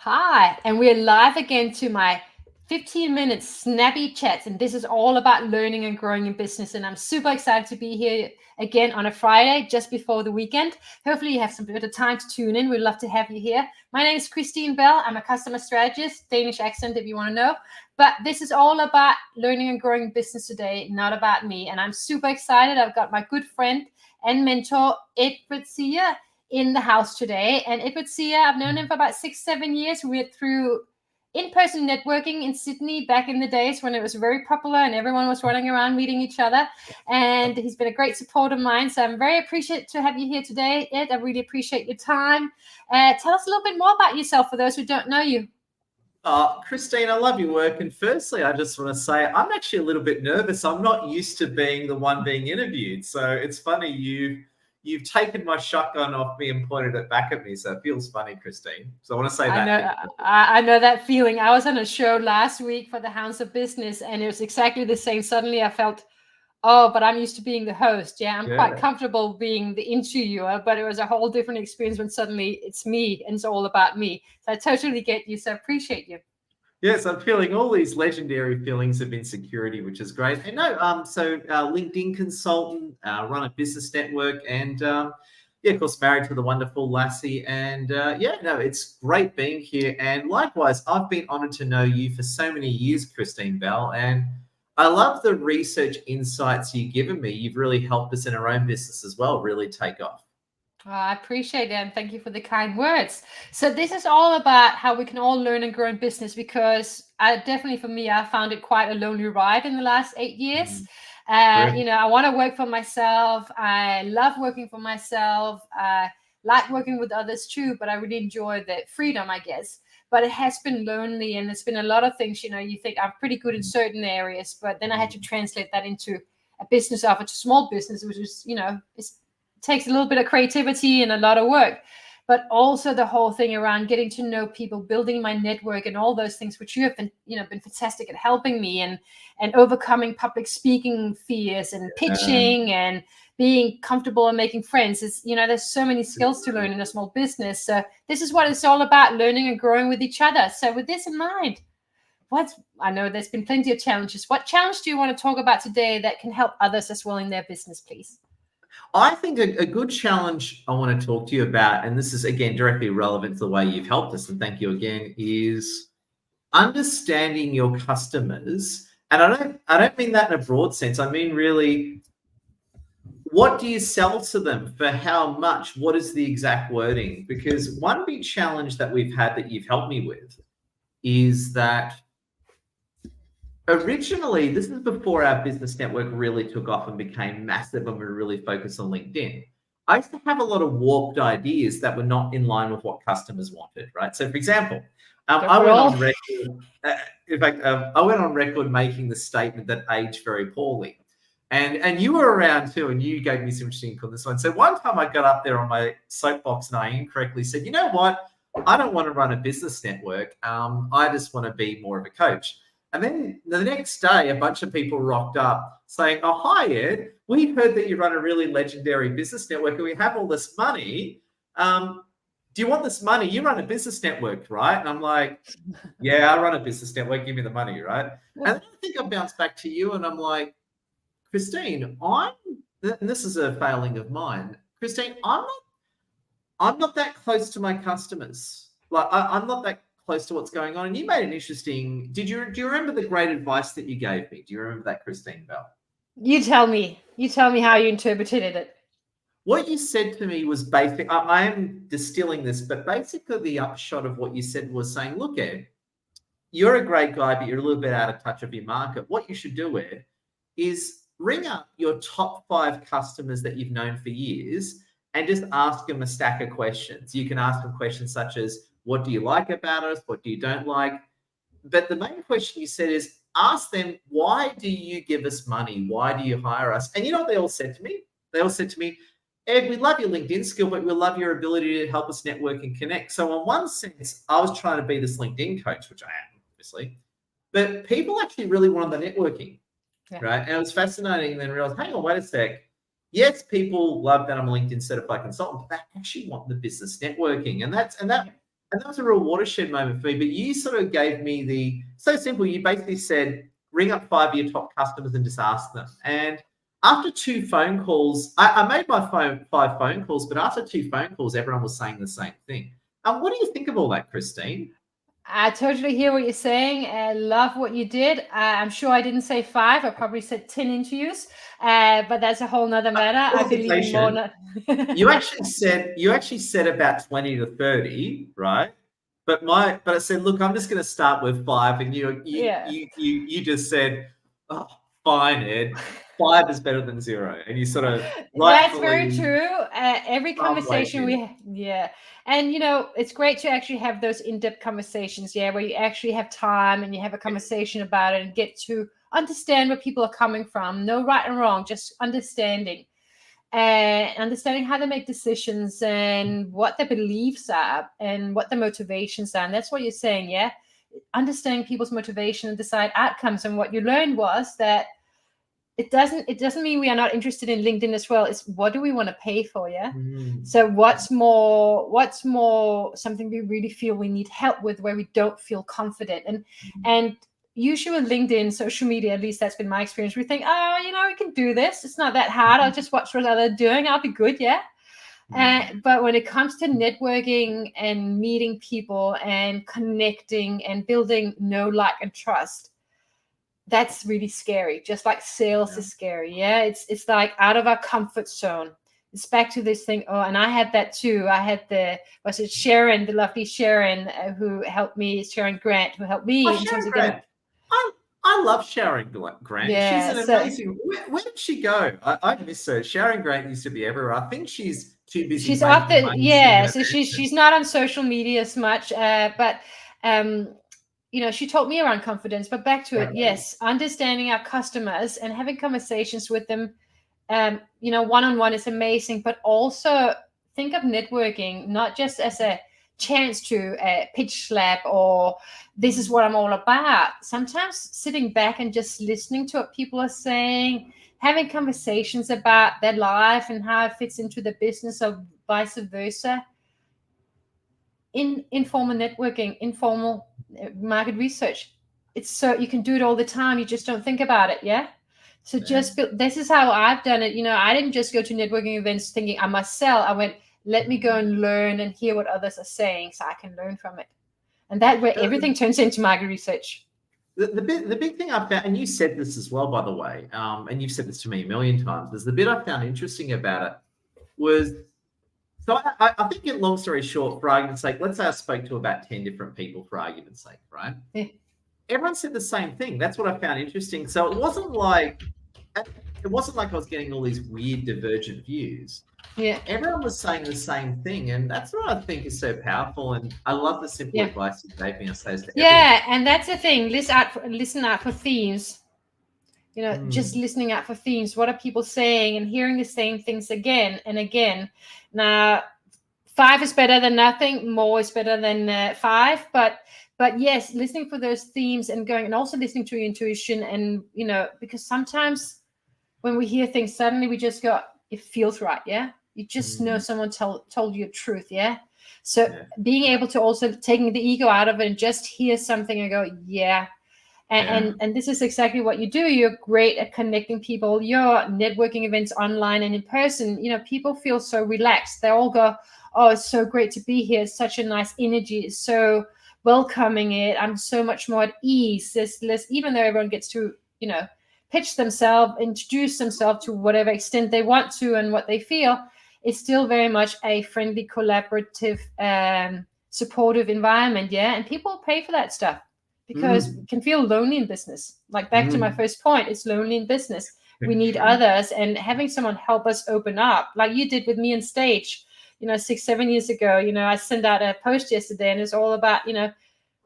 Hi, and we're live again to my 15-minute snappy chats. And this is all about learning and growing in business. And I'm super excited to be here again on a Friday, just before the weekend. Hopefully you have some bit of time to tune in. We'd love to have you here. My name is Christine Bell. I'm a customer strategist, Danish accent if you want to know. But this is all about learning and growing business today, not about me. And I'm super excited. I've got my good friend and mentor, Edward Zia, in the house today. And Edward Zia, I've known him for about 6-7 years. We went through in-person networking in Sydney back in the days when it was very popular and everyone was running around meeting each other. And he's been a great support of mine. So I'm very appreciative to have you here today, Ed. I really appreciate your time. Tell us a little bit more about yourself for those who don't know you. Christine, I love your work. And firstly, I just want to say I'm actually a little bit nervous. I'm not used to being the one being interviewed. So it's funny, you've taken my shotgun off me and pointed it back at me. So it feels funny, Christine. So I want to say that. I know that feeling. I was on a show last week for the Hounds of Business, and it was exactly the same. Suddenly I felt, oh, but I'm used to being the host. Yeah, I'm quite comfortable being the interviewer, but it was a whole different experience when suddenly it's me and it's all about me. So I totally get you. So I appreciate you. Yes, I'm feeling all these legendary feelings of insecurity, which is great. And LinkedIn consultant, run a business network, and of course, married to the wonderful Lassie. And it's great being here. And likewise, I've been honored to know you for so many years, Christine Bell. And I love the research insights you've given me. You've really helped us in our own business as well, really take off. I appreciate it, and thank you for the kind words. So this is all about how we can all learn and grow in business, because definitely for me, I found it quite a lonely ride in the last 8 years. I want to work for myself. I love working for myself. I like working with others too, but I really enjoy the freedom, I guess. But it has been lonely, and it's been a lot of things. You think I'm pretty good in certain areas, but then I had to translate that into a business offer to small business, which is, takes a little bit of creativity and a lot of work, but also the whole thing around getting to know people, building my network, and all those things which you have been, been fantastic at helping me, and overcoming public speaking fears and pitching and being comfortable and making friends. It's, there's so many skills to learn in a small business. So this is what it's all about, learning and growing with each other. So with this in mind, I know there's been plenty of challenges. What challenge do you want to talk about today that can help others as well in their business, please? I think a good challenge I want to talk to you about, and this is, again, directly relevant to the way you've helped us, and thank you again, is understanding your customers. And I don't mean that in a broad sense. I mean, really, what do you sell to them, for how much? What is the exact wording? Because one big challenge that we've had that you've helped me with is that originally, this is before our business network really took off and became massive and we were really focused on LinkedIn. I used to have a lot of warped ideas that were not in line with what customers wanted, right? So, for example, I went on record. I went on record making the statement that aged very poorly, and you were around too, and you gave me some interesting on this one. So one time I got up there on my soapbox and I incorrectly said, "You know what? I don't want to run a business network. I just want to be more of a coach." And then the next day, a bunch of people rocked up saying, "Oh, hi, Ed. We heard that you run a really legendary business network and we have all this money. Do you want this money? You run a business network, right?" And I'm like, "Yeah, I run a business network. Give me the money, right?" And then I think I bounced back to you and I'm like, "Christine, and this is a failing of mine. Christine, I'm not that close to my customers. Like, I'm not that close to what's going on." And you made an interesting. Do you remember the great advice that you gave me? Do you remember that, Christine Bell? You tell me how you interpreted it. What you said to me was basic. I am distilling this, but basically the upshot of what you said was saying, "Look, Ed, you're a great guy, but you're a little bit out of touch of your market. What you should do, Ed, is ring up your top 5 customers that you've known for years and just ask them a stack of questions. You can ask them questions such as, what do you like about us? What do you don't like?" But the main question you said is, ask them, why do you give us money? Why do you hire us? And you know what they all said to me? They all said to me, "Ed, we love your LinkedIn skill, but we love your ability to help us network and connect." So in one sense, I was trying to be this LinkedIn coach, which I am, obviously. But people actually really wanted the networking, right? And it was fascinating. And then realized, hang on, wait a sec. Yes, people love that I'm a LinkedIn certified consultant, but they actually want the business networking. And And that was a real watershed moment for me. But you sort of gave me so simple. You basically said, ring up 5 of your top customers and just ask them. And after 2 phone calls, I made my 5 phone calls, but after 2 phone calls, everyone was saying the same thing. What do you think of all that, Christine? I totally hear what you're saying. I love what you did. I'm sure I didn't say 5. I probably said 10 interviews, but that's a whole nother matter. I believe more. You actually said about 20 to 30, right? But I said, look, I'm just going to start with 5, and you just said, oh, fine, Ed. 5 is better than 0, and you sort of that's very true. Every conversation and it's great to actually have those in-depth conversations, where you actually have time and you have a conversation about it and get to understand where people are coming from. No right and wrong, just understanding. And understanding how they make decisions and what their beliefs are and what their motivations are. And that's what you're saying, understanding people's motivation and decide outcomes. And what you learned was that it doesn't mean we are not interested in LinkedIn as well. It's what do we want to pay for, So what's more something we really feel we need help with, where we don't feel confident. And usually with LinkedIn, social media, at least that's been my experience, we think, we can do this. It's not that hard. I'll just watch what others are doing. I'll be good, but when it comes to networking and meeting people and connecting and building know, like, and trust, that's really scary. Just like sales is scary. It's like out of our comfort zone. It's back to this thing. Oh, and I had that too. I had the lovely Sharon, who helped me, Sharon Grant, who helped me in terms of getting. I love Sharon Grant. She's an amazing. Where did she go? I miss her. Sharon Grant used to be everywhere. I think she's too busy. She's off the so she's not on social media as much, but she taught me around confidence. But back to it, understanding our customers and having conversations with them, one-on-one is amazing, but also think of networking not just as a chance to pitch slap or this is what I'm all about. Sometimes sitting back and just listening to what people are saying, having conversations about their life and how it fits into the business or vice versa. Informal networking, informal market research. It's so you can do it all the time. You just don't think about it. So this is how I've done it. I didn't just go to networking events thinking I must sell. I went, let me go and learn and hear what others are saying so I can learn from it. And that way everything turns into market research. The big thing I found, and you said this as well, by the way, and you've said this to me a million times, is the bit I found interesting about it was, so I think, in long story short, for argument's sake, let's say I spoke to about 10 different people, for argument's sake, right? Yeah. Everyone said the same thing. That's what I found interesting. So it wasn't like I was getting all these weird divergent views. Yeah. Everyone was saying the same thing, and that's what I think is so powerful. And I love the simple advice you gave me. I say to everyone. And that's the thing. Listen out for themes. Just listening out for themes. What are people saying and hearing the same things again and again. Now, 5 is better than nothing. More is better than 5. But yes, listening for those themes and going, and also listening to your intuition, and because sometimes when we hear things, suddenly we just go, it feels right. You just know someone told you the truth. So being able to also taking the ego out of it and just hear something and go, and this is exactly what you do. You're great at connecting people. Your networking events online and in person, people feel so relaxed. They all go, oh, it's so great to be here. It's such a nice energy. It's so welcoming. I'm so much more at ease. There's less, even though everyone gets to, pitch themselves, introduce themselves to whatever extent they want to and what they feel, it's still very much a friendly, collaborative, supportive environment. And people pay for that stuff because it can feel lonely in business. Like back to my first point, it's lonely in business. We need others, and having someone help us open up, like you did with me on stage, 6-7 years ago. I sent out a post yesterday, and it's all about,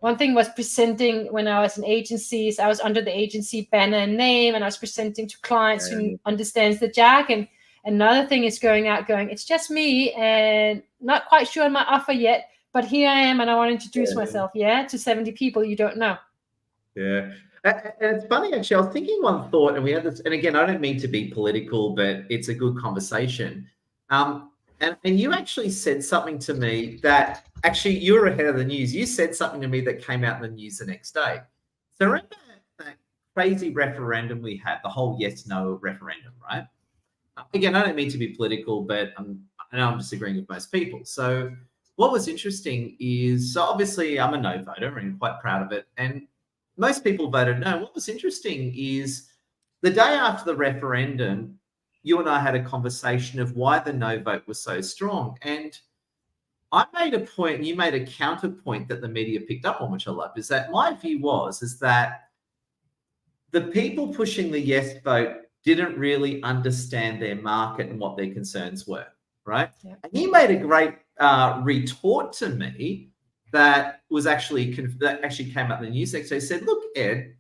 one thing was presenting when I was in agencies. I was under the agency banner and name, and I was presenting to clients who understands the jargon. Another thing is going out, it's just me and not quite sure on my offer yet, but here I am, and I want to introduce myself, to 70 people you don't know. Yeah. And it's funny, actually, I was thinking one thought, and we had this, and again, I don't mean to be political, but it's a good conversation. And you actually said something to me that actually you were ahead of the news. You said something to me that came out in the news the next day. So remember that crazy referendum we had, the whole yes/no referendum, right? Again, I don't mean to be political, but I know I'm disagreeing with most people. So what was interesting is, so obviously I'm a no voter and quite proud of it. And most people voted no. What was interesting is the day after the referendum, you and I had a conversation of why the no vote was so strong. And I made a point, and you made a counterpoint that the media picked up on, which I loved, is that my view is that the people pushing the yes vote didn't really understand their market and what their concerns were, right? Yeah. And you made a great retort to me that was actually came up in the news section. He said, look, Ed,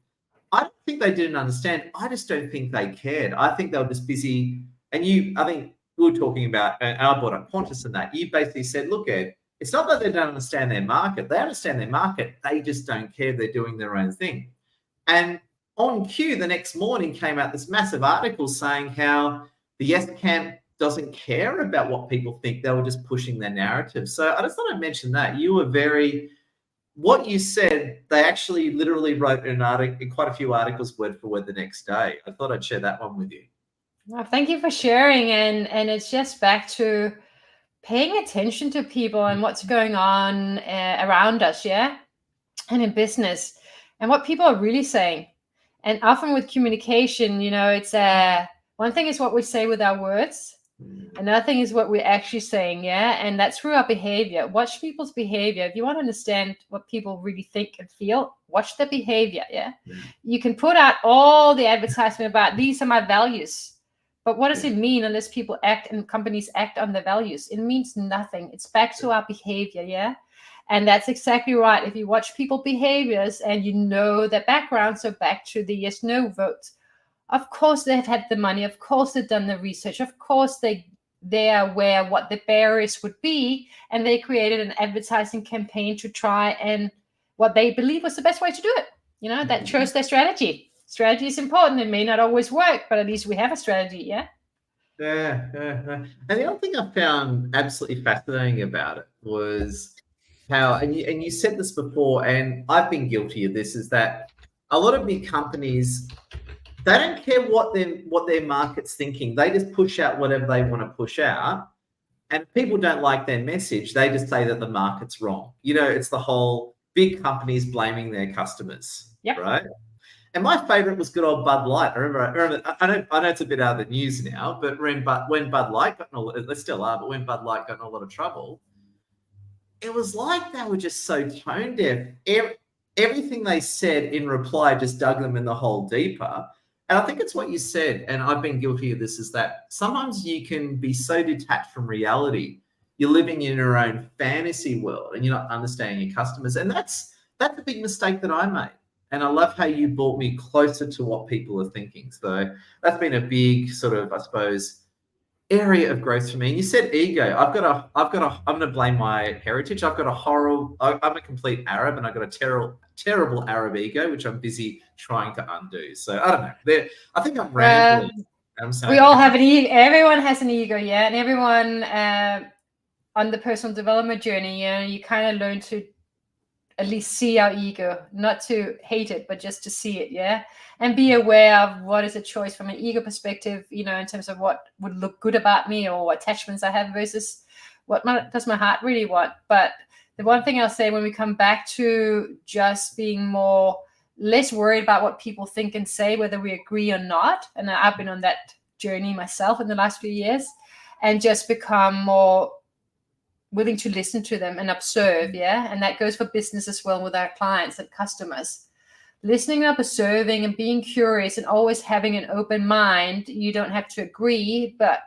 I don't think they didn't understand. I just don't think they cared. I think they were just busy. And I think we were talking about, and I brought up Qantas and that. You basically said, look, Ed, it's not that they don't understand their market. They understand their market. They just don't care. They're doing their own thing. And on cue, the next morning came out this massive article saying how the yes camp doesn't care about what people think. They were just pushing their narrative. So I just thought I'd mention that. You were what you said, they actually literally wrote an article, quite a few articles word for word the next day. I thought I'd share that one with you. Well, thank you for sharing. And it's just back to paying attention to people and what's going on around us, yeah? And in business, and what people are really saying. And often with communication, it's one thing is what we say with our words. Another thing is what we're actually saying, yeah? And that's through our behavior. Watch people's behavior. If you want to understand what people really think and feel, watch their behavior, yeah? You can put out all the advertisement about these are my values. But what does it mean unless people act and companies act on their values? It means nothing. It's back to our behavior, yeah? And that's exactly right. If you watch people's behaviors and you know their background, so back to the yes/no vote. Of course, they've had the money. Of course, they've done the research. Of course, they're aware what the barriers would be. And they created an advertising campaign to try and what they believe was the best way to do it. That chose their strategy. Strategy is important. It may not always work, but at least we have a strategy, yeah? Yeah. And the other thing I found absolutely fascinating about it was how, and you said this before, and I've been guilty of this, is that a lot of big companies, they don't care what their market's thinking. They just push out whatever they want to push out. And if people don't like their message, they just say that the market's wrong. It's the whole big companies blaming their customers, right? And my favorite was good old Bud Light. I remember. I know it's a bit out of the news now, but when Bud Light got they still are, but when Bud Light got in a lot of trouble, it was like they were just so tone deaf. Everything they said in reply just dug them in the hole deeper. And I think it's what you said, and I've been guilty of this, is that sometimes you can be so detached from reality. You're living in your own fantasy world and you're not understanding your customers. And that's a big mistake that I made. And I love how you brought me closer to what people are thinking. So that's been a big sort of, I suppose, area of growth for me. And you said ego. I'm going to blame my heritage. I'm a complete Arab, and I've got a terrible Arab ego, which I'm busy trying to undo. So I don't know. I think I'm rambling. We all have an ego. Everyone has an ego, yeah. And everyone on the personal development journey, you kind of learn to at least see our ego, not to hate it, but just to see it, yeah? And be aware of what is a choice from an ego perspective, in terms of what would look good about me or what attachments I have versus what does my heart really want. But the one thing I'll say when we come back to just being less worried about what people think and say, whether we agree or not, and I've been on that journey myself in the last few years, and just become more willing to listen to them and observe, yeah? And that goes for business as well with our clients and customers. Listening up, observing, and being curious, and always having an open mind. You don't have to agree, but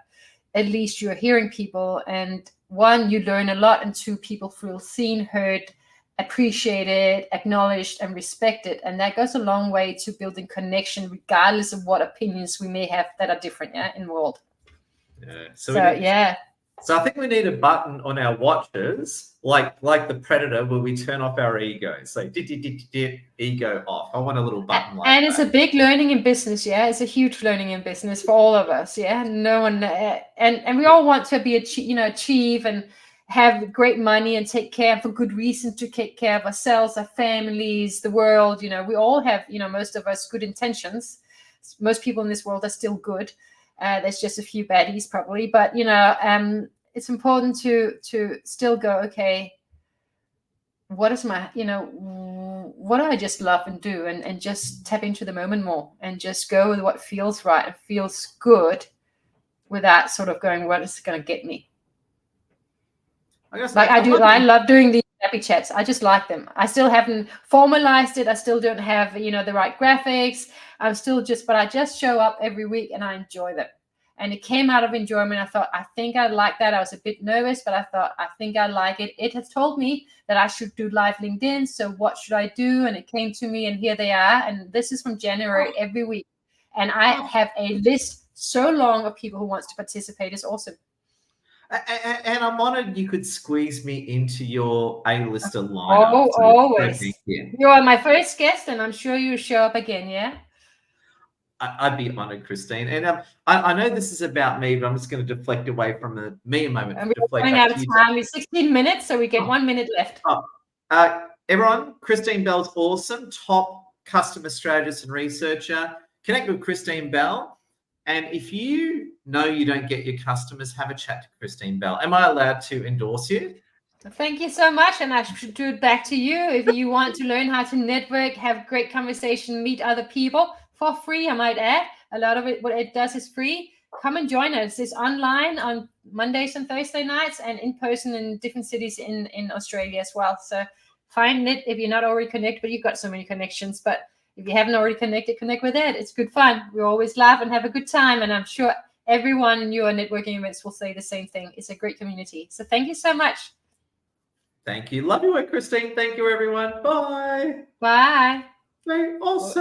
at least you're hearing people. And one, you learn a lot, and two, people feel seen, heard, appreciated, acknowledged, and respected. And that goes a long way to building connection, regardless of what opinions we may have that are different, yeah, in the world. Yeah. So yeah. So I think we need a button on our watches, like the Predator, where we turn off our ego. So ego off. I want a little button like and that. it's a big learning in business, yeah. It's a huge learning in business for all of us, yeah. No one, and we all want to be achieve and have great money and take care for good reason, to take care of ourselves, our families, the world. We all have, most of us, good intentions. Most people in this world are still good. There's just a few baddies probably, but it's important to still go, okay, what is my, what do I just love and do, and just tap into the moment more, and just go with what feels right and feels good, without sort of going, what is going to get me? I love doing these happy chats. I just like them. I still haven't formalized it. I still don't have, the right graphics. But I just show up every week and I enjoy them. And it came out of enjoyment. I thought, I think I like that. I was a bit nervous, but I thought, I think I like it. It has told me that I should do live LinkedIn. So what should I do? And it came to me, and here they are. And this is from January every week. And I have a list so long of people who wants to participate. It's awesome. And I'm honored you could squeeze me into your A-lister lineup. Oh, always. You are my first guest, and I'm sure you'll show up again, yeah? I'd be honored, Christine. And I know this is about me, but I'm just going to deflect away from me a moment. And we're running out of time. It's 16 minutes, so we get 1 minute left. Everyone, Christine Bell's awesome. Top customer strategist and researcher. Connect with Christine Bell. And if you know you don't get your customers, have a chat to Christine Bell. Am I allowed to endorse you? Thank you so much. And I should do it back to you. If you want to learn how to network, have great conversation, meet other people for free, I might add. A lot of it, what it does is free. Come and join us. It's online on Mondays and Thursday nights, and in person in different cities in Australia as well. So find it if you're not already connected, but you've got so many connections. But if you haven't already connected, connect with Ed. It's good fun. We always laugh and have a good time. And I'm sure everyone in your networking events will say the same thing. It's a great community. So thank you so much. Thank you. Love your work, Christine. Thank you, everyone. Bye. Bye. Very awesome.